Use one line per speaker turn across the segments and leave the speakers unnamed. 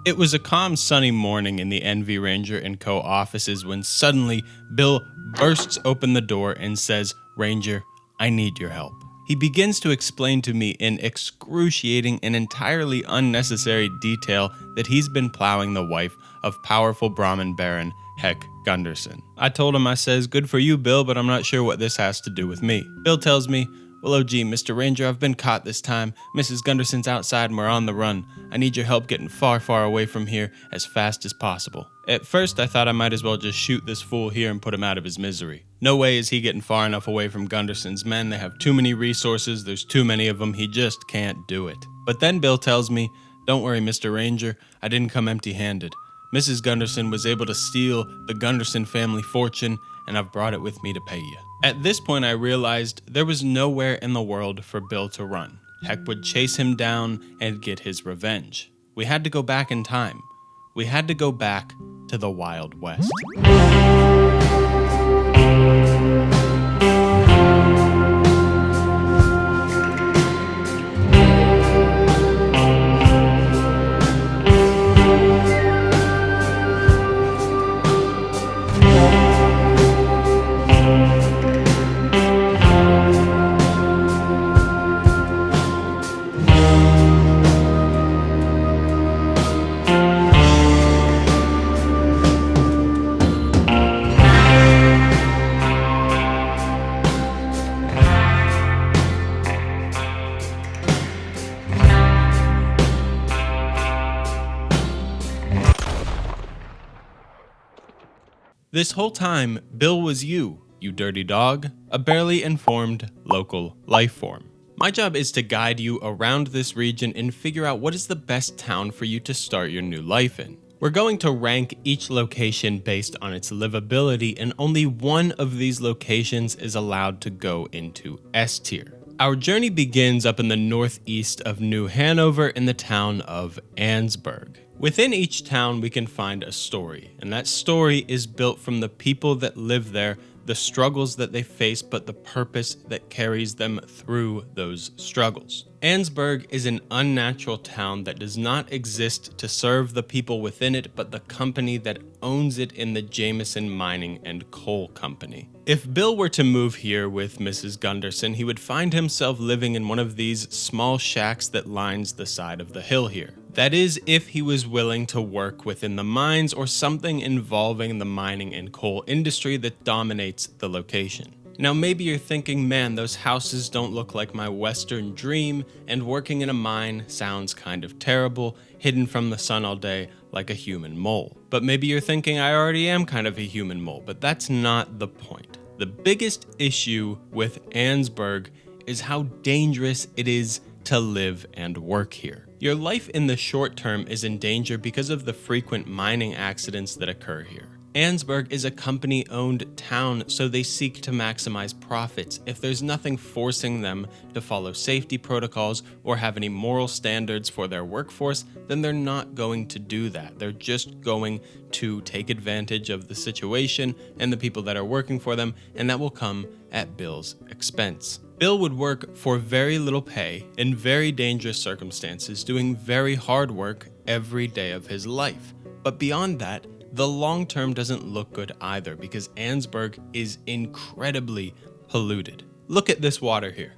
It was a calm, sunny morning in the NV Ranger & Co. offices when suddenly Bill bursts open the door and says, "Ranger, I need your help." He begins to explain to me in excruciating and entirely unnecessary detail that he's been plowing the wife of powerful Brahmin Baron Heck Gunderson. I told him, I says, "Good for you, Bill, but I'm not sure what this has to do with me." Bill tells me, "Well, OG, Mr. Ranger, I've been caught this time. Mrs. Gunderson's outside and we're on the run. I need your help getting far, far away from here as fast as possible." At first, I thought I might as well just shoot this fool here and put him out of his misery. No way is he getting far enough away from Gunderson's men. They have too many resources. There's too many of them. He just can't do it. But then Bill tells me, "Don't worry, Mr. Ranger. I didn't come empty-handed. Mrs. Gunderson was able to steal the Gunderson family fortune, and I've brought it with me to pay you." At this point, I realized there was nowhere in the world for Bill to run. Heck would chase him down and get his revenge. We had to go back in time. We had to go back to the Wild West. This whole time, Bill was you dirty dog, a barely informed local life form. My job is to guide you around this region and figure out what is the best town for you to start your new life in. We're going to rank each location based on its livability, and only one of these locations is allowed to go into S tier. Our journey begins up in the northeast of New Hanover in the town of Ansburg. Within each town, we can find a story, and that story is built from the people that live there, the struggles that they face, but the purpose that carries them through those struggles. Ansburg is an unnatural town that does not exist to serve the people within it, but the company that owns it in the Jameson Mining and Coal Company. If Bill were to move here with Mrs. Gunderson, he would find himself living in one of these small shacks that lines the side of the hill here. That is, if he was willing to work within the mines or something involving the mining and coal industry that dominates the location. Now maybe you're thinking, man, those houses don't look like my Western dream, and working in a mine sounds kind of terrible, hidden from the sun all day like a human mole. But maybe you're thinking, I already am kind of a human mole, but that's not the point. The biggest issue with Ansburg is how dangerous it is to live and work here. Your life in the short term is in danger because of the frequent mining accidents that occur here. Ansburg is a company-owned town, so they seek to maximize profits. If there's nothing forcing them to follow safety protocols or have any moral standards for their workforce, then they're not going to do that. They're just going to take advantage of the situation and the people that are working for them, and that will come at Bill's expense. Bill would work for very little pay in very dangerous circumstances, doing very hard work every day of his life. But beyond that, the long term doesn't look good either, because Ansburg is incredibly polluted. Look at this water here.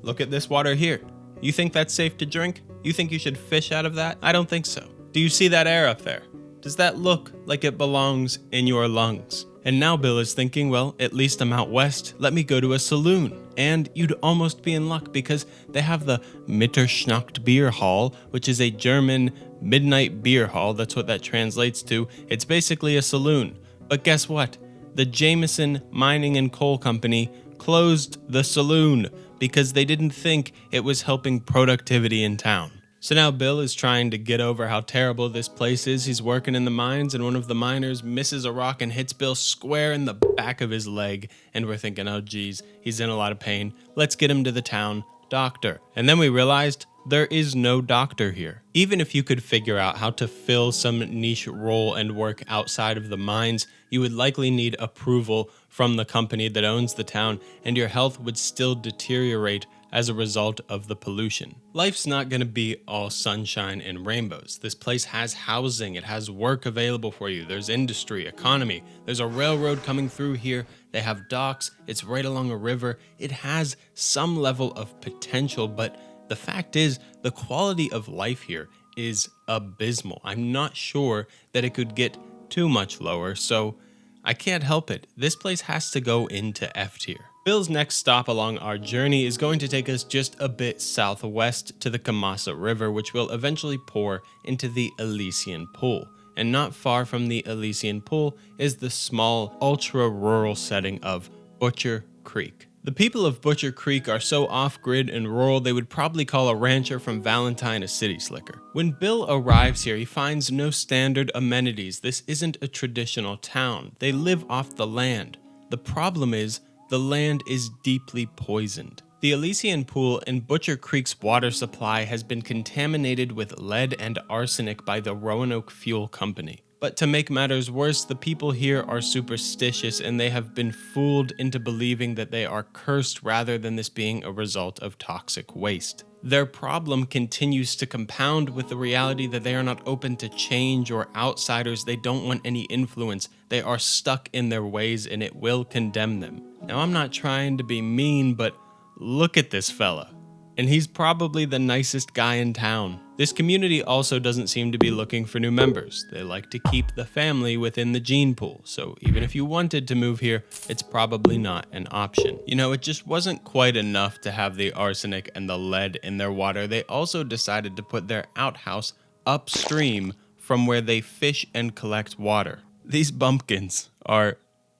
Look at this water here. You think that's safe to drink? You think you should fish out of that? I don't think so. Do you see that air up there? Does that look like it belongs in your lungs? And now Bill is thinking, well, at least I'm out west. Let me go to a saloon. And you'd almost be in luck, because they have the Mitterschnacht Beer Hall, which is a German midnight beer hall. That's what that translates to. It's basically a saloon. But guess what? The Jameson Mining and Coal Company closed the saloon because they didn't think it was helping productivity in town. So now Bill is trying to get over how terrible this place is. He's working in the mines, and one of the miners misses a rock and hits Bill square in the back of his leg. And we're thinking, oh geez, he's in a lot of pain. Let's get him to the town doctor. And then we realized there is no doctor here. Even if you could figure out how to fill some niche role and work outside of the mines, you would likely need approval from the company that owns the town, and your health would still deteriorate as a result of the pollution. Life's not going to be all sunshine and rainbows. This place has housing, it has work available for you, there's industry, economy, there's a railroad coming through here, they have docks, it's right along a river. It has some level of potential, but the fact is, the quality of life here is abysmal. I'm not sure that it could get too much lower, so I can't help it. This place has to go into F tier. Bill's next stop along our journey is going to take us just a bit southwest to the Kamasa River, which will eventually pour into the Elysian Pool. And not far from the Elysian Pool is the small, ultra-rural setting of Butcher Creek. The people of Butcher Creek are so off-grid and rural they would probably call a rancher from Valentine a city slicker. When Bill arrives here, he finds no standard amenities. This isn't a traditional town. They live off the land. The problem is, the land is deeply poisoned. The Elysian Pool and Butcher Creek's water supply has been contaminated with lead and arsenic by the Roanoke Fuel Company. But to make matters worse, the people here are superstitious and they have been fooled into believing that they are cursed rather than this being a result of toxic waste. Their problem continues to compound with the reality that they are not open to change or outsiders. They don't want any influence. They are stuck in their ways and it will condemn them. Now, I'm not trying to be mean, but look at this fella. And he's probably the nicest guy in town. This community also doesn't seem to be looking for new members. They like to keep the family within the gene pool, so even if you wanted to move here, it's probably not an option. You know, it just wasn't quite enough to have the arsenic and the lead in their water. They also decided to put their outhouse upstream from where they fish and collect water. These bumpkins are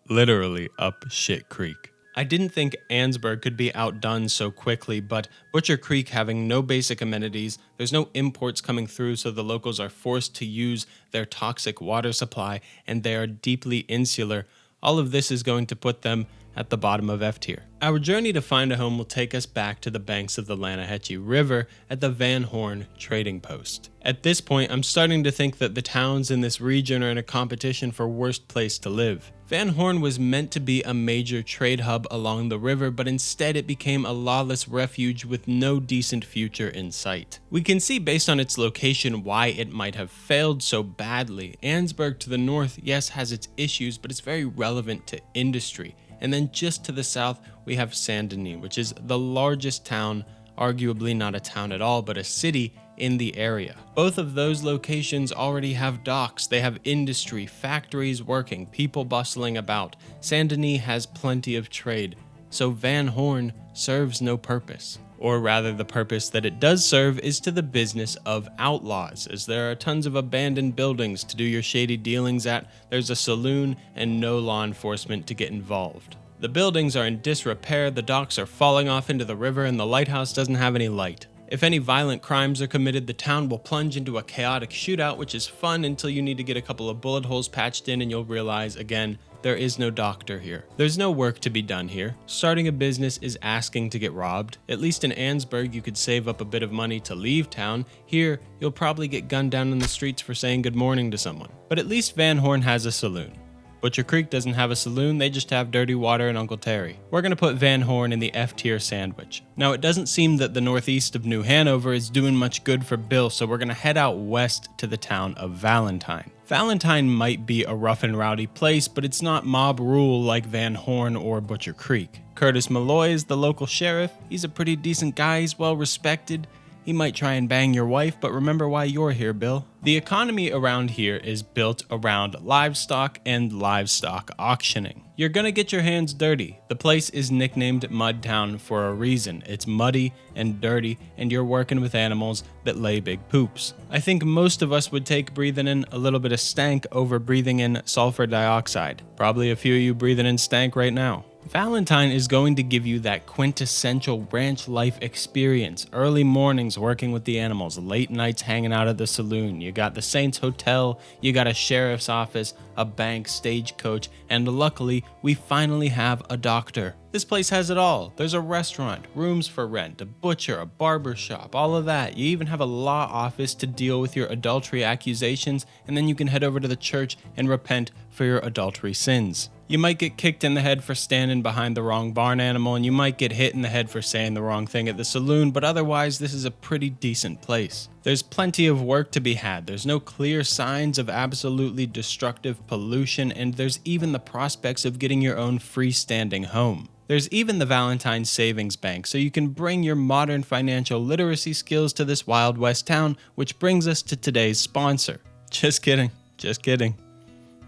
literally up shit creek. I didn't think Ansburg could be outdone so quickly, but Butcher Creek having no basic amenities, there's no imports coming through, so the locals are forced to use their toxic water supply, and they are deeply insular. All of this is going to put them at the bottom of F tier. Our journey to find a home will take us back to the banks of the Lanahatchee River at the Van Horn trading post. At this point, I'm starting to think that the towns in this region are in a competition for worst place to live. Van Horn was meant to be a major trade hub along the river, but instead it became a lawless refuge with no decent future in sight. We can see based on its location why it might have failed so badly. Ansburg to the north, yes, has its issues, but it's very relevant to industry. And then just to the south, we have Sanden, which is the largest town, arguably not a town at all, but a city in the area. Both of those locations already have docks, they have industry, factories working, people bustling about. Sanden has plenty of trade, so Van Horn serves no purpose. Or rather, the purpose that it does serve is to the business of outlaws, as there are tons of abandoned buildings to do your shady dealings at, there's a saloon, and no law enforcement to get involved. The buildings are in disrepair, the docks are falling off into the river, and the lighthouse doesn't have any light. If any violent crimes are committed, the town will plunge into a chaotic shootout, which is fun until you need to get a couple of bullet holes patched in and you'll realize, again, there is no doctor here. There's no work to be done here. Starting a business is asking to get robbed. At least in Ansburg, you could save up a bit of money to leave town. Here, you'll probably get gunned down in the streets for saying good morning to someone. But at least Van Horn has a saloon. Butcher Creek doesn't have a saloon, they just have Dirty Water and Uncle Terry. We're going to put Van Horn in the F-tier sandwich. Now, it doesn't seem that the northeast of New Hanover is doing much good for Bill, so we're going to head out west to the town of Valentine. Valentine might be a rough and rowdy place, but it's not mob rule like Van Horn or Butcher Creek. Curtis Malloy is the local sheriff. He's a pretty decent guy, he's well respected. He might try and bang your wife, but remember why you're here, Bill. The economy around here is built around livestock and livestock auctioning. You're gonna get your hands dirty. The place is nicknamed Mudtown for a reason. It's muddy and dirty, and you're working with animals that lay big poops. I think most of us would take breathing in a little bit of stank over breathing in sulfur dioxide. Probably a few of you breathing in stank right now. Valentine is going to give you that quintessential ranch life experience. Early mornings working with the animals, late nights hanging out at the saloon. You got the Saints Hotel, you got a sheriff's office, a bank, stagecoach, and luckily, we finally have a doctor. This place has it all. There's a restaurant, rooms for rent, a butcher, a barber shop, all of that. You even have a law office to deal with your adultery accusations, and then you can head over to the church and repent for your adultery sins. You might get kicked in the head for standing behind the wrong barn animal, and you might get hit in the head for saying the wrong thing at the saloon, but otherwise this is a pretty decent place. There's plenty of work to be had, there's no clear signs of absolutely destructive pollution, and there's even the prospects of getting your own freestanding home. There's even the Valentine Savings Bank, so you can bring your modern financial literacy skills to this Wild West town, which brings us to today's sponsor. Just kidding.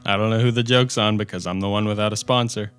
I don't know who the joke's on because I'm the one without a sponsor.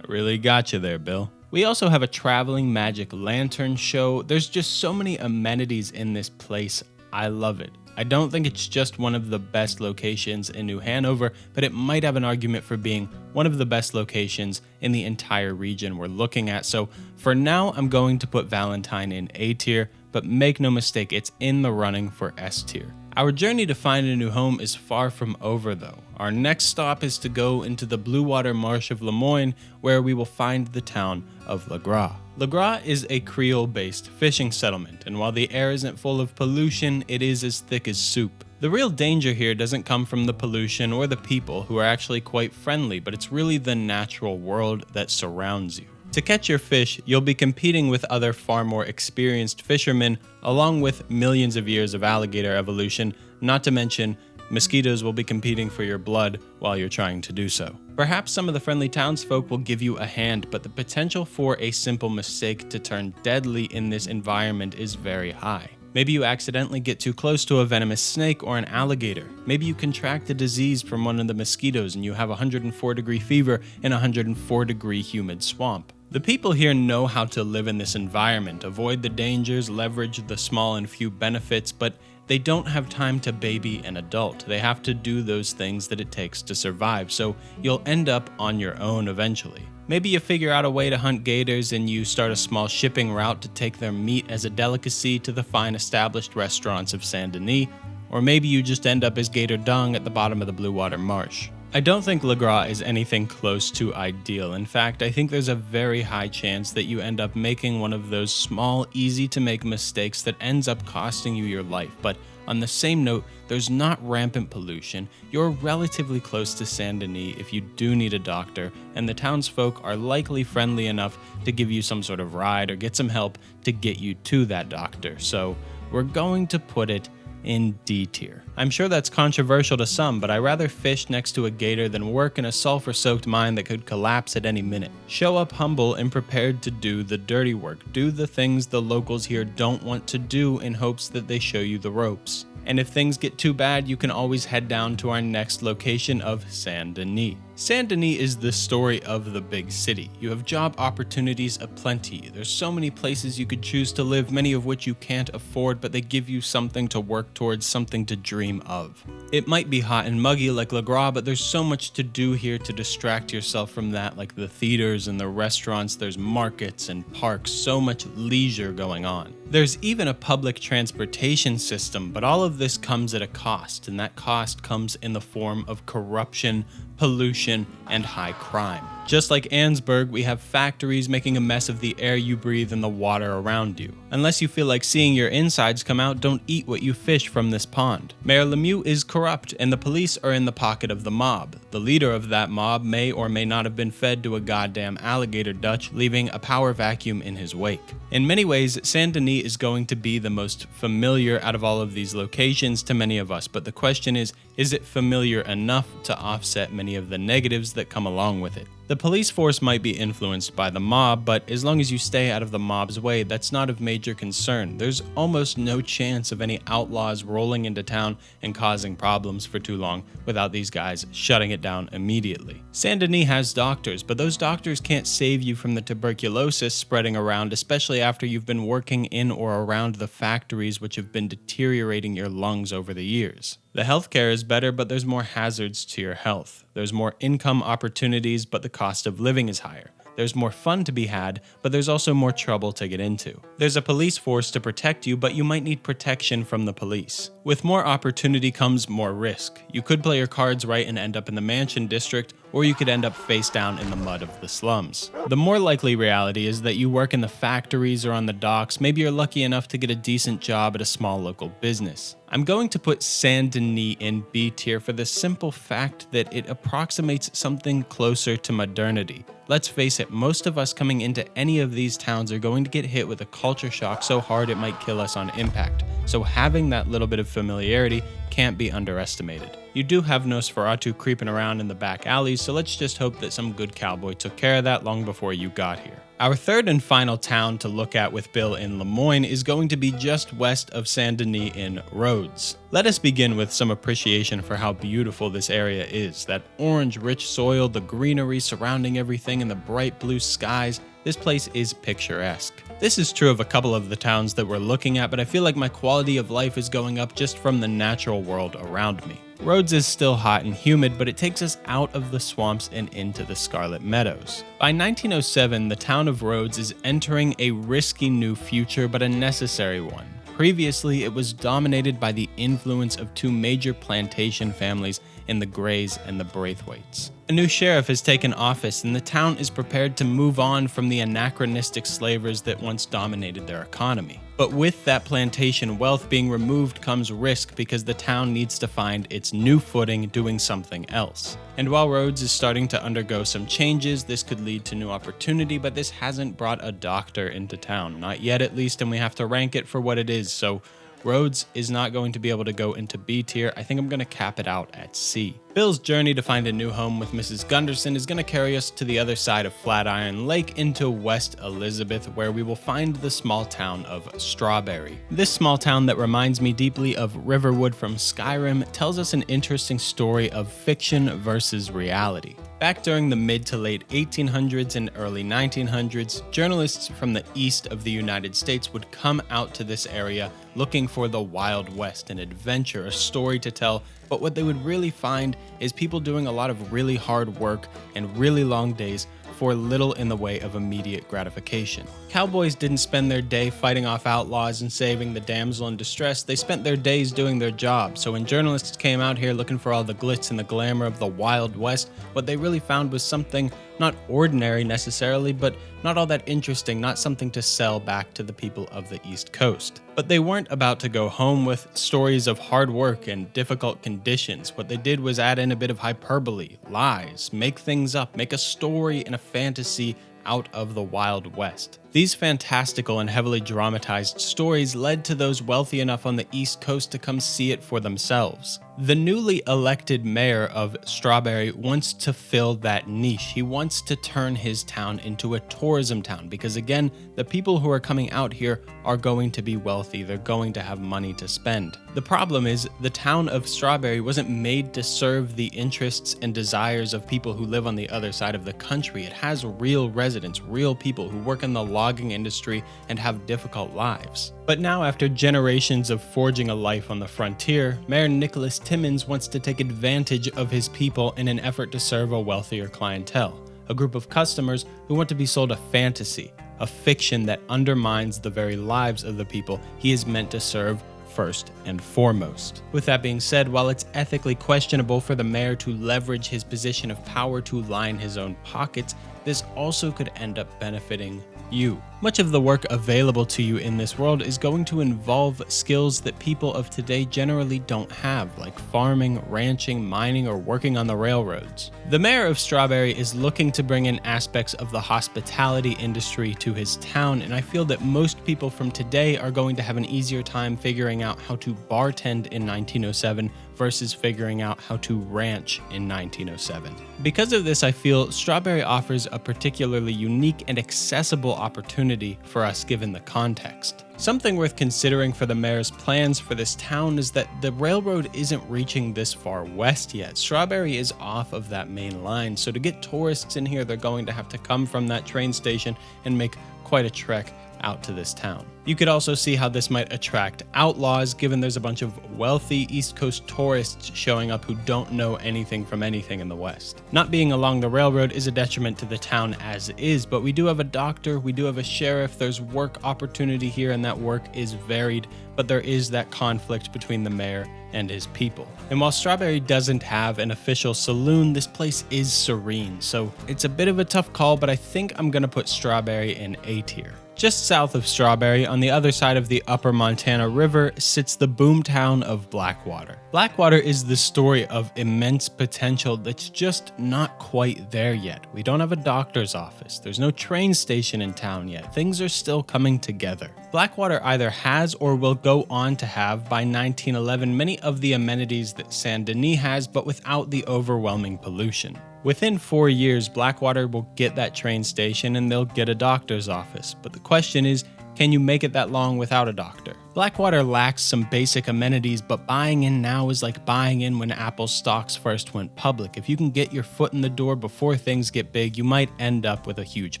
I really got you there, Bill. We also have a traveling magic lantern show. There's just so many amenities in this place. I love it. I don't think it's just one of the best locations in New Hanover, but it might have an argument for being one of the best locations in the entire region we're looking at. So for now, I'm going to put Valentine in A tier, but make no mistake, it's in the running for S tier. Our journey to find a new home is far from over though. Our next stop is to go into the Blue Water Marsh of Lemoyne, where we will find the town of Le Gras. Le Gras is a Creole-based fishing settlement, and while the air isn't full of pollution, it is as thick as soup. The real danger here doesn't come from the pollution or the people, who are actually quite friendly, but it's really the natural world that surrounds you. To catch your fish, you'll be competing with other far more experienced fishermen, along with millions of years of alligator evolution, not to mention mosquitoes will be competing for your blood while you're trying to do so. Perhaps some of the friendly townsfolk will give you a hand, but the potential for a simple mistake to turn deadly in this environment is very high. Maybe you accidentally get too close to a venomous snake or an alligator. Maybe you contract a disease from one of the mosquitoes and you have 104-degree fever in a 104-degree humid swamp. The people here know how to live in this environment, avoid the dangers, leverage the small and few benefits, but they don't have time to baby an adult. They have to do those things that it takes to survive, so you'll end up on your own eventually. Maybe you figure out a way to hunt gators and you start a small shipping route to take their meat as a delicacy to the fine established restaurants of Sanden, or maybe you just end up as gator dung at the bottom of the Blue Water Marsh. I don't think Le Gras is anything close to ideal. In fact, I think there's a very high chance that you end up making one of those small, easy-to-make mistakes that ends up costing you your life. But on the same note, there's not rampant pollution, you're relatively close to Saint-Denis if you do need a doctor, and the townsfolk are likely friendly enough to give you some sort of ride or get some help to get you to that doctor. So we're going to put it in D tier. I'm sure that's controversial to some, but I'd rather fish next to a gator than work in a sulfur-soaked mine that could collapse at any minute. Show up humble and prepared to do the dirty work. Do the things the locals here don't want to do in hopes that they show you the ropes. And if things get too bad, you can always head down to our next location of Saint-Denis. Saint-Denis is the story of the big city. You have job opportunities aplenty. There's so many places you could choose to live, many of which you can't afford, but they give you something to work towards, something to dream of. It might be hot and muggy like Le Gras, but there's so much to do here to distract yourself from that, like the theaters and the restaurants, there's markets and parks, so much leisure going on. There's even a public transportation system, but all of this comes at a cost, and that cost comes in the form of corruption, pollution, and high crime. Just like Ansburg, we have factories making a mess of the air you breathe and the water around you. Unless you feel like seeing your insides come out, don't eat what you fish from this pond. Mayor Lemieux is corrupt, and the police are in the pocket of the mob. The leader of that mob may or may not have been fed to a goddamn alligator Dutch, leaving a power vacuum in his wake. In many ways, Saint-Denis is going to be the most familiar out of all of these locations to many of us, but the question is it familiar enough to offset many of the negatives that come along with it? The police force might be influenced by the mob, but as long as you stay out of the mob's way, that's not of major concern. There's almost no chance of any outlaws rolling into town and causing problems for too long without these guys shutting it down immediately. Saint-Denis has doctors, but those doctors can't save you from the tuberculosis spreading around, especially after you've been working in or around the factories which have been deteriorating your lungs over the years. The healthcare is better, but there's more hazards to your health. There's more income opportunities, but the cost of living is higher. There's more fun to be had, but there's also more trouble to get into. There's a police force to protect you, but you might need protection from the police. With more opportunity comes more risk. You could play your cards right and end up in the Mansion District, or you could end up face down in the mud of the slums. The more likely reality is that you work in the factories or on the docks. Maybe you're lucky enough to get a decent job at a small local business. I'm going to put Sanden in B tier for the simple fact that it approximates something closer to modernity. Let's face it, most of us coming into any of these towns are going to get hit with a culture shock so hard it might kill us on impact. So having that little bit of familiarity can't be underestimated. You do have Nosferatu creeping around in the back alleys, so let's just hope that some good cowboy took care of that long before you got here. Our third and final town to look at with Bill in Lemoyne is going to be just west of Saint-Denis in Rhodes. Let us begin with some appreciation for how beautiful this area is. That orange rich soil, the greenery surrounding everything, and the bright blue skies. This place is picturesque. This is true of a couple of the towns that we're looking at, but I feel like my quality of life is going up just from the natural world around me. Rhodes is still hot and humid, but it takes us out of the swamps and into the Scarlet Meadows. By 1907, the town of Rhodes is entering a risky new future, but a necessary one. Previously, it was dominated by the influence of two major plantation families in the Greys and the Braithwaites. A new sheriff has taken office, and the town is prepared to move on from the anachronistic slavers that once dominated their economy. But with that plantation wealth being removed comes risk, because the town needs to find its new footing doing something else. And while Rhodes is starting to undergo some changes, this could lead to new opportunity, but this hasn't brought a doctor into town. Not yet at least, and we have to rank it for what it is, so Rhodes is not going to be able to go into B tier. I think I'm going to cap it out at C. Bill's journey to find a new home with Mrs. Gunderson is going to carry us to the other side of Flatiron Lake into West Elizabeth, where we will find the small town of Strawberry. This small town that reminds me deeply of Riverwood from Skyrim tells us an interesting story of fiction versus reality. Back during the mid to late 1800s and early 1900s, journalists from the east of the United States would come out to this area looking for the Wild West, an adventure, a story to tell, but what they would really find is people doing a lot of really hard work and really long days for little in the way of immediate gratification. Cowboys didn't spend their day fighting off outlaws and saving the damsel in distress. They spent their days doing their job. So when journalists came out here looking for all the glitz and the glamour of the Wild West, what they really found was something not ordinary necessarily, but not all that interesting, not something to sell back to the people of the East Coast. But they weren't about to go home with stories of hard work and difficult conditions. What they did was add in a bit of hyperbole, lies, make things up, make a story and a fantasy out of the Wild West. These fantastical and heavily dramatized stories led to those wealthy enough on the East Coast to come see it for themselves. The newly elected mayor of Strawberry wants to fill that niche. He wants to turn his town into a tourism town because, again, the people who are coming out here are going to be wealthy. They're going to have money to spend. The problem is the town of Strawberry wasn't made to serve the interests and desires of people who live on the other side of the country. It has real residents, real people who work in the logging industry and have difficult lives. But now, after generations of forging a life on the frontier, Mayor Nicholas Timmons wants to take advantage of his people in an effort to serve a wealthier clientele, a group of customers who want to be sold a fantasy, a fiction that undermines the very lives of the people he is meant to serve first and foremost. With that being said, while it's ethically questionable for the mayor to leverage his position of power to line his own pockets, this also could end up benefiting you. Much of the work available to you in this world is going to involve skills that people of today generally don't have, like farming, ranching, mining, or working on the railroads. The mayor of Strawberry is looking to bring in aspects of the hospitality industry to his town, and I feel that most people from today are going to have an easier time figuring out how to bartend in 1907 versus figuring out how to ranch in 1907. Because of this, I feel Strawberry offers a particularly unique and accessible opportunity for us given the context. Something worth considering for the mayor's plans for this town is that the railroad isn't reaching this far west yet. Strawberry is off of that main line, so to get tourists in here, they're going to have to come from that train station and make quite a trek out to this town. You could also see how this might attract outlaws, given there's a bunch of wealthy East Coast tourists showing up who don't know anything from anything in the West. Not being along the railroad is a detriment to the town as is, but we do have a doctor, we do have a sheriff, there's work opportunity here, and that work is varied, but there is that conflict between the mayor and his people. And while Strawberry doesn't have an official saloon, this place is serene, so it's a bit of a tough call, but I think I'm gonna put Strawberry in A tier. Just south of Strawberry, on the other side of the Upper Montana River, sits the boomtown of Blackwater. Blackwater is the story of immense potential that's just not quite there yet. We don't have a doctor's office, there's no train station in town yet, things are still coming together. Blackwater either has or will go on to have, by 1911, many of the amenities that Saint-Denis has, but without the overwhelming pollution. Within 4 years, Blackwater will get that train station and they'll get a doctor's office. But the question is, can you make it that long without a doctor? Blackwater lacks some basic amenities, but buying in now is like buying in when Apple stocks first went public. If you can get your foot in the door before things get big, you might end up with a huge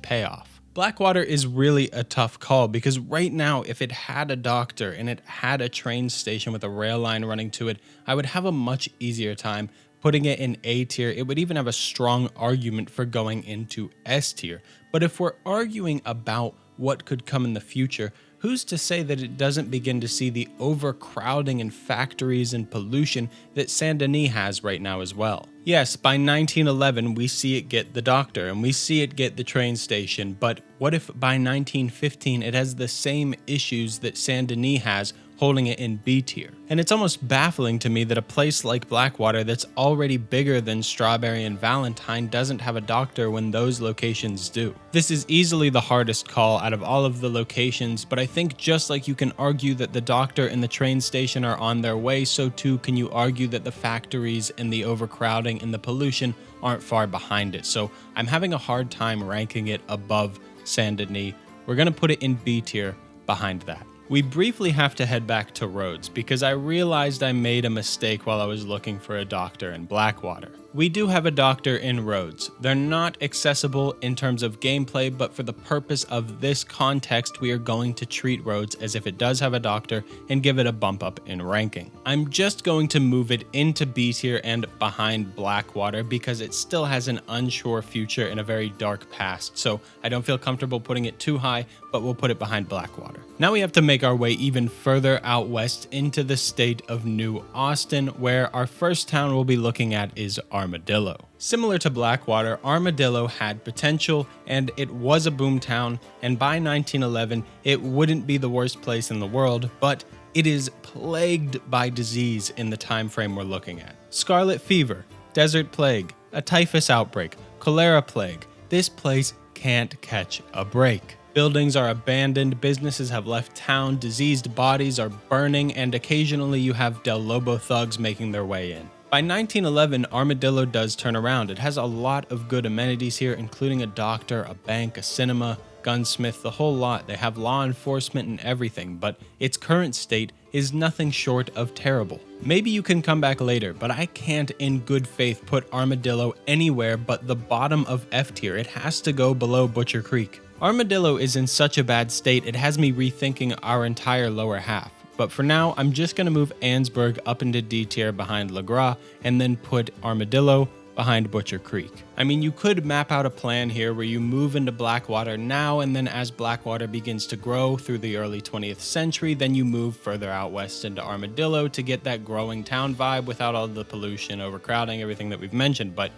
payoff. Blackwater is really a tough call because right now, if it had a doctor and it had a train station with a rail line running to it, I would have a much easier time putting it in A tier. It would even have a strong argument for going into S tier. But if we're arguing about what could come in the future, who's to say that it doesn't begin to see the overcrowding and factories and pollution that Saint-Denis has right now as well? Yes, by 1911 we see it get the doctor and we see it get the train station, but what if by 1915 it has the same issues that Saint-Denis has, holding it in B tier? And it's almost baffling to me that a place like Blackwater that's already bigger than Strawberry and Valentine doesn't have a doctor when those locations do. This is easily the hardest call out of all of the locations, but I think just like you can argue that the doctor and the train station are on their way, so too can you argue that the factories and the overcrowding and the pollution aren't far behind it. So I'm having a hard time ranking it above Saint-Denis. We're gonna put it in B tier behind that. We briefly have to head back to Rhodes because I realized I made a mistake while I was looking for a doctor in Blackwater. We do have a doctor in Rhodes. They're not accessible in terms of gameplay, but for the purpose of this context, we are going to treat Rhodes as if it does have a doctor and give it a bump up in ranking. I'm just going to move it into B tier and behind Blackwater because it still has an unsure future and a very dark past, so I don't feel comfortable putting it too high, but we'll put it behind Blackwater. Now we have to make our way even further out west into the state of New Austin, where our first town we'll be looking at is Armadillo. Similar to Blackwater, Armadillo had potential and it was a boomtown, and by 1911 it wouldn't be the worst place in the world, but it is plagued by disease in the time frame we're looking at. Scarlet fever, desert plague, a typhus outbreak, cholera plague. This place can't catch a break. Buildings are abandoned, businesses have left town, diseased bodies are burning, and occasionally you have Del Lobo thugs making their way in. By 1911, Armadillo does turn around. It has a lot of good amenities here, including a doctor, a bank, a cinema, gunsmith, the whole lot. They have law enforcement and everything, but its current state is nothing short of terrible. Maybe you can come back later, but I can't in good faith put Armadillo anywhere but the bottom of F tier. It has to go below Butcher Creek. Armadillo is in such a bad state, it has me rethinking our entire lower half. But for now, I'm just going to move Ansburg up into D tier behind Le Gras, and then put Armadillo behind Butcher Creek. I mean, you could map out a plan here where you move into Blackwater now, and then as Blackwater begins to grow through the early 20th century, then you move further out west into Armadillo to get that growing town vibe without all the pollution, overcrowding, everything that we've mentioned. But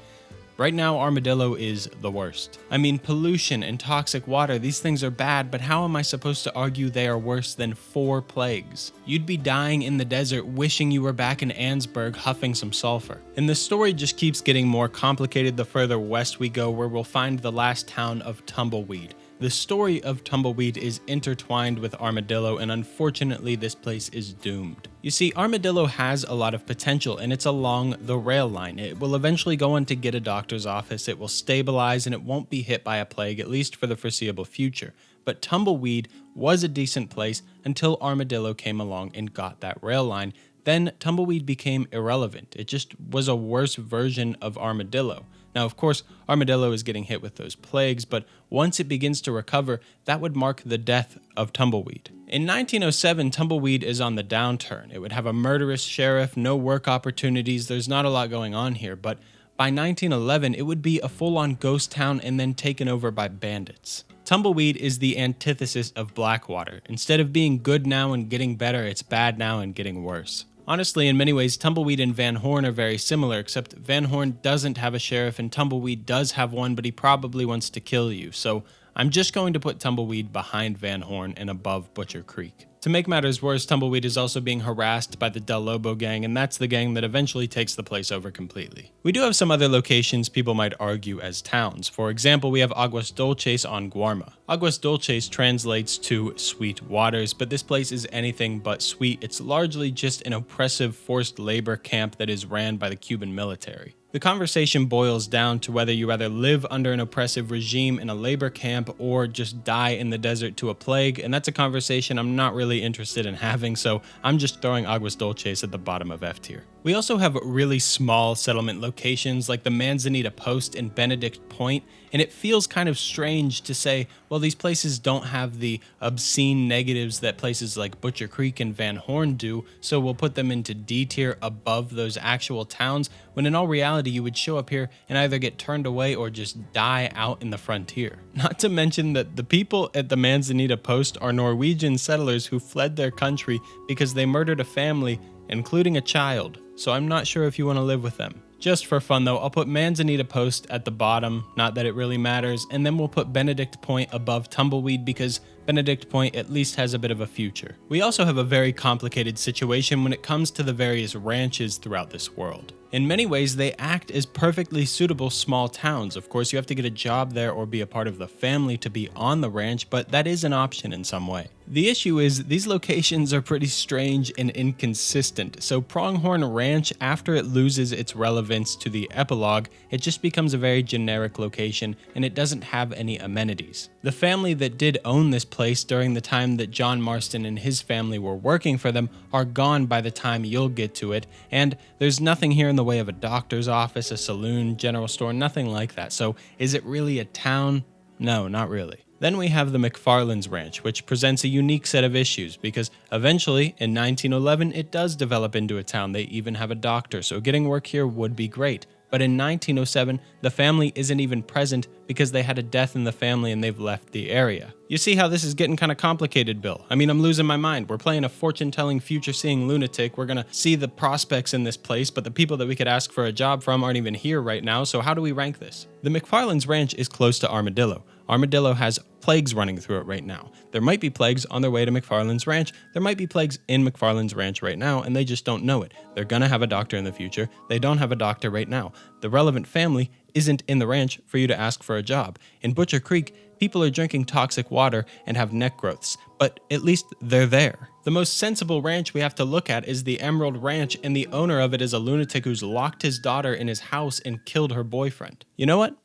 right now, Armadillo is the worst. I mean, pollution and toxic water, these things are bad, but how am I supposed to argue they are worse than 4 plagues? You'd be dying in the desert wishing you were back in Ansburg huffing some sulfur. And the story just keeps getting more complicated the further west we go, where we'll find the last town of Tumbleweed. The story of Tumbleweed is intertwined with Armadillo, and unfortunately this place is doomed. You see, Armadillo has a lot of potential, and it's along the rail line. It will eventually go on to get a doctor's office, it will stabilize, and it won't be hit by a plague, at least for the foreseeable future. But Tumbleweed was a decent place until Armadillo came along and got that rail line. Then Tumbleweed became irrelevant. It just was a worse version of Armadillo. Now, of course, Armadillo is getting hit with those plagues, but once it begins to recover, that would mark the death of Tumbleweed. In 1907, Tumbleweed is on the downturn. It would have a murderous sheriff, no work opportunities, there's not a lot going on here, but by 1911, it would be a full-on ghost town and then taken over by bandits. Tumbleweed is the antithesis of Blackwater. Instead of being good now and getting better, it's bad now and getting worse. Honestly, in many ways, Tumbleweed and Van Horn are very similar, except Van Horn doesn't have a sheriff and Tumbleweed does have one, but he probably wants to kill you. So I'm just going to put Tumbleweed behind Van Horn and above Butcher Creek. To make matters worse, Tumbleweed is also being harassed by the Del Lobo gang, and that's the gang that eventually takes the place over completely. We do have some other locations people might argue as towns. For example, we have Aguas Dulces on Guarma. Aguas Dulces translates to sweet waters, but this place is anything but sweet. It's largely just an oppressive forced labor camp that is ran by the Cuban military. The conversation boils down to whether you rather live under an oppressive regime in a labor camp or just die in the desert to a plague, and that's a conversation I'm not really interested in having, so I'm just throwing Aguas Dulces at the bottom of F tier. We also have really small settlement locations like the Manzanita Post and Benedict Point, and it feels kind of strange to say, well, these places don't have the obscene negatives that places like Butcher Creek and Van Horn do, so we'll put them into D tier above those actual towns, when in all reality you would show up here and either get turned away or just die out in the frontier. Not to mention that the people at the Manzanita Post are Norwegian settlers who fled their country because they murdered a family, including a child, so I'm not sure if you want to live with them. Just for fun though, I'll put Manzanita Post at the bottom, not that it really matters, and then we'll put Benedict Point above Tumbleweed because Benedict Point at least has a bit of a future. We also have a very complicated situation when it comes to the various ranches throughout this world. In many ways, they act as perfectly suitable small towns. Of course, you have to get a job there or be a part of the family to be on the ranch, but that is an option in some way. The issue is these locations are pretty strange and inconsistent, so Pronghorn Ranch, after it loses its relevance to the epilogue, it just becomes a very generic location and it doesn't have any amenities. The family that did own this place during the time that John Marston and his family were working for them are gone by the time you'll get to it, and there's nothing here in the way of a doctor's office, a saloon, general store, nothing like that. So is it really a town? No, not really. Then we have the McFarland's Ranch, which presents a unique set of issues because eventually, in 1911, it does develop into a town. They even have a doctor, so getting work here would be great. But in 1907, the family isn't even present because they had a death in the family and they've left the area. You see how this is getting kind of complicated, Bill? I mean, I'm losing my mind. We're playing a fortune-telling, future-seeing lunatic. We're gonna see the prospects in this place, but the people that we could ask for a job from aren't even here right now, so how do we rank this? The McFarland's Ranch is close to Armadillo. Armadillo has plagues running through it right now. There might be plagues on their way to McFarland's Ranch. There might be plagues in McFarland's Ranch right now, and they just don't know it. They're gonna have a doctor in the future. They don't have a doctor right now. The relevant family isn't in the ranch for you to ask for a job. In Butcher Creek, people are drinking toxic water and have neck growths, but at least they're there. The most sensible ranch we have to look at is the Emerald Ranch, and the owner of it is a lunatic who's locked his daughter in his house and killed her boyfriend. You know what?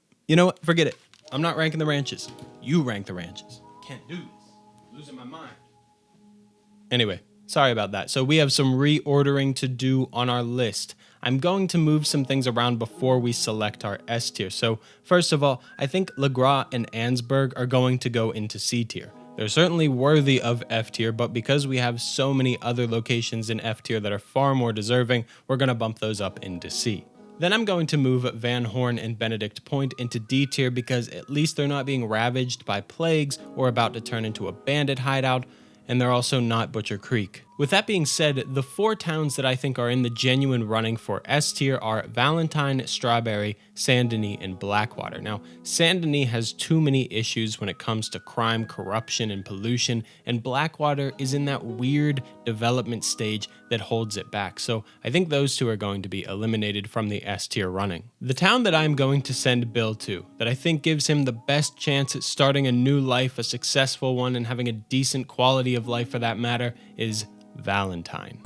Forget it. I'm not ranking the ranches. You rank the ranches. Can't do this. Losing my mind. Anyway, sorry about that. So we have some reordering to do on our list. I'm going to move some things around before we select our S tier. So first of all, I think LeGras and Ansburg are going to go into C tier. They're certainly worthy of F tier, but because we have so many other locations in F tier that are far more deserving, we're going to bump those up into C. Then I'm going to move Van Horn and Benedict Point into D tier because at least they're not being ravaged by plagues or about to turn into a bandit hideout, and they're also not Butcher Creek. With that being said, the 4 towns that I think are in the genuine running for S tier are Valentine, Strawberry, Sanden, and Blackwater. Now, Sanden has too many issues when it comes to crime, corruption, and pollution, and Blackwater is in that weird development stage that holds it back. So I think those 2 are going to be eliminated from the S tier running. The town that I'm going to send Bill to, that I think gives him the best chance at starting a new life, a successful one, and having a decent quality of life for that matter, is Valentine.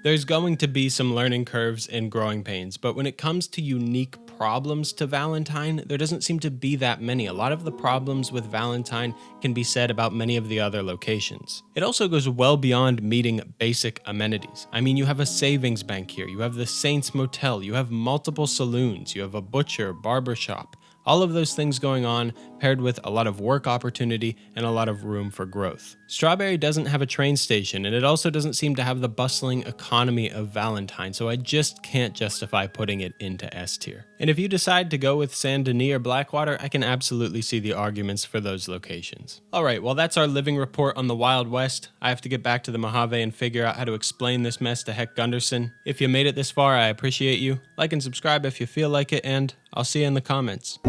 There's going to be some learning curves and growing pains, but when it comes to unique problems to Valentine, there doesn't seem to be that many. A lot of the problems with Valentine can be said about many of the other locations. It also goes well beyond meeting basic amenities. I mean, you have a savings bank here, you have the Saints Motel, you have multiple saloons, you have a butcher, barber shop. All of those things going on, paired with a lot of work opportunity and a lot of room for growth. Strawberry doesn't have a train station, and it also doesn't seem to have the bustling economy of Valentine, so I just can't justify putting it into S tier. And if you decide to go with Sanden or Blackwater, I can absolutely see the arguments for those locations. Alright, well that's our living report on the Wild West. I have to get back to the Mojave and figure out how to explain this mess to Heck Gunderson. If you made it this far, I appreciate you. Like and subscribe if you feel like it, and I'll see you in the comments.